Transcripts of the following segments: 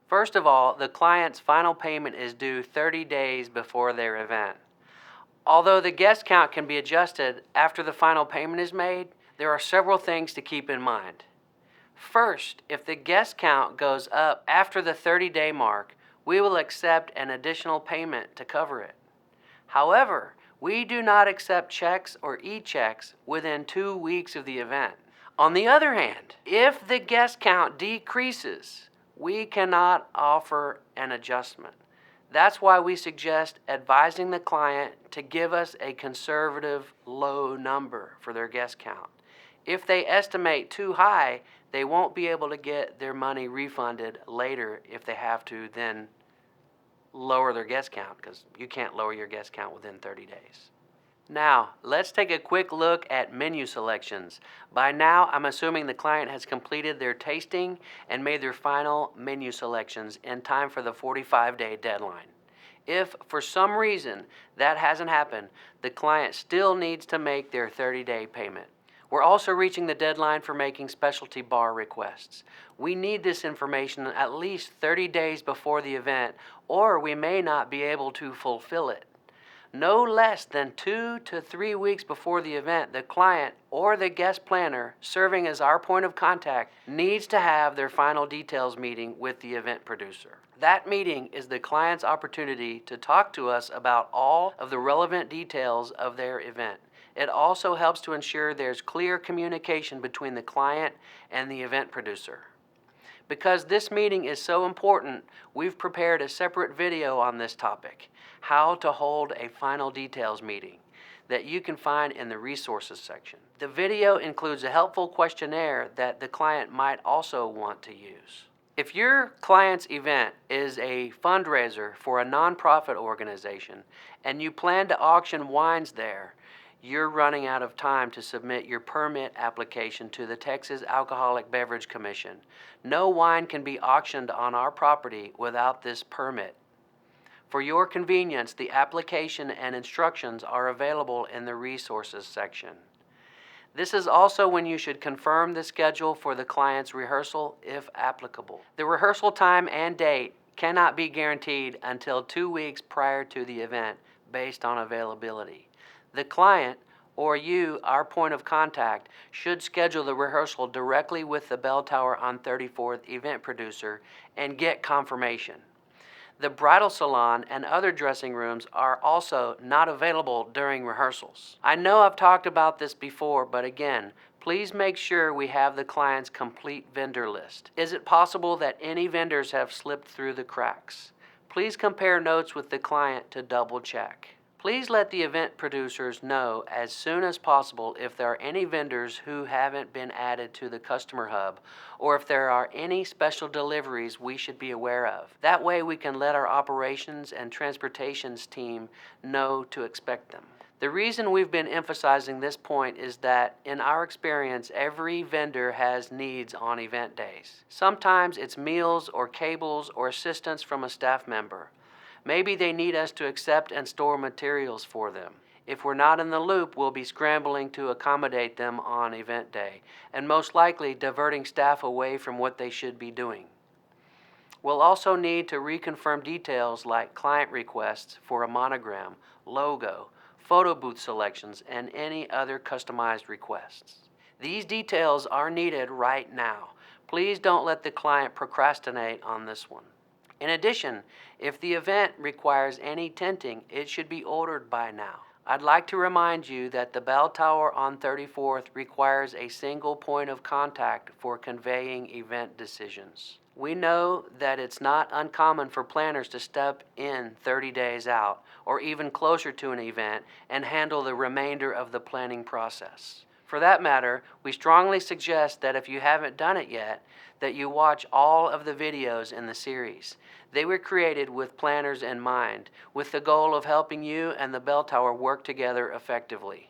First of all, the client's final payment is due 30 days before their event. Although the guest count can be adjusted after the final payment is made, there are several things to keep in mind. First, if the guest count goes up after the 30-day mark, we will accept an additional payment to cover it. However, we do not accept checks or e-checks within 2 weeks of the event. On the other hand, if the guest count decreases, we cannot offer an adjustment. That's why we suggest advising the client to give us a conservative low number for their guest count. If they estimate too high, they won't be able to get their money refunded later if they have to then lower their guest count, because you can't lower your guest count within 30 days. Now, let's take a quick look at menu selections. By now, I'm assuming the client has completed their tasting and made their final menu selections in time for the 45-day deadline. If, for some reason, that hasn't happened, the client still needs to make their 30-day payment. We're also reaching the deadline for making specialty bar requests. We need this information at least 30 days before the event, or we may not be able to fulfill it. No less than 2 to 3 weeks before the event, the client or the guest planner serving as our point of contact needs to have their final details meeting with the event producer. That meeting is the client's opportunity to talk to us about all of the relevant details of their event. It also helps to ensure there's clear communication between the client and the event producer. Because this meeting is so important, we've prepared a separate video on this topic, how to hold a final details meeting, that you can find in the resources section. The video includes a helpful questionnaire that the client might also want to use. If your client's event is a fundraiser for a nonprofit organization and you plan to auction wines there, you're running out of time to submit your permit application to the Texas Alcoholic Beverage Commission. No wine can be auctioned on our property without this permit. For your convenience, the application and instructions are available in the resources section. This is also when you should confirm the schedule for the client's rehearsal, if applicable. The rehearsal time and date cannot be guaranteed until 2 weeks prior to the event based on availability. The client, or you, our point of contact, should schedule the rehearsal directly with the Bell Tower on 34th event producer and get confirmation. The bridal salon and other dressing rooms are also not available during rehearsals. I know I've talked about this before, but again, please make sure we have the client's complete vendor list. Is it possible that any vendors have slipped through the cracks? Please compare notes with the client to double check. Please let the event producers know as soon as possible if there are any vendors who haven't been added to the customer hub, or if there are any special deliveries we should be aware of. That way we can let our operations and transportations team know to expect them. The reason we've been emphasizing this point is that, in our experience, every vendor has needs on event days. Sometimes it's meals or cables or assistance from a staff member. Maybe they need us to accept and store materials for them. If we're not in the loop, we'll be scrambling to accommodate them on event day, and most likely diverting staff away from what they should be doing. We'll also need to reconfirm details like client requests for a monogram, logo, photo booth selections, and any other customized requests. These details are needed right now. Please don't let the client procrastinate on this one. In addition, if the event requires any tenting, it should be ordered by now. I'd like to remind you that the Bell Tower on 34th requires a single point of contact for conveying event decisions. We know that it's not uncommon for planners to step in 30 days out, or even closer to an event, and handle the remainder of the planning process. For that matter, we strongly suggest that if you haven't done it yet, that you watch all of the videos in the series. They were created with planners in mind, with the goal of helping you and the Bell Tower work together effectively.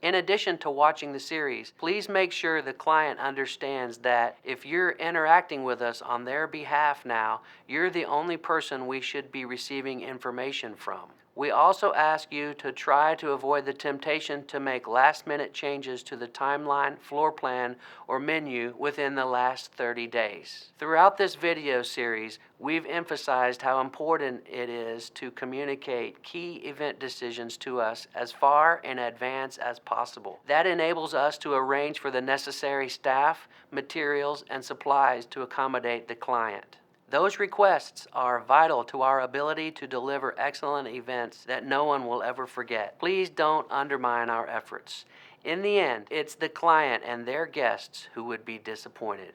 In addition to watching the series, please make sure the client understands that if you're interacting with us on their behalf now, you're the only person we should be receiving information from. We also ask you to try to avoid the temptation to make last-minute changes to the timeline, floor plan, or menu within the last 30 days. Throughout this video series, we've emphasized how important it is to communicate key event decisions to us as far in advance as possible. That enables us to arrange for the necessary staff, materials, and supplies to accommodate the client. Those requests are vital to our ability to deliver excellent events that no one will ever forget. Please don't undermine our efforts. In the end, it's the client and their guests who would be disappointed.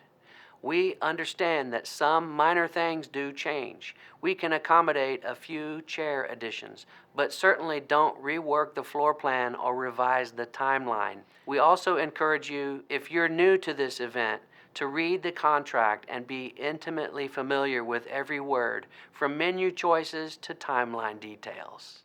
We understand that some minor things do change. We can accommodate a few chair additions, but certainly don't rework the floor plan or revise the timeline. We also encourage you, if you're new to this event, to read the contract and be intimately familiar with every word, from menu choices to timeline details.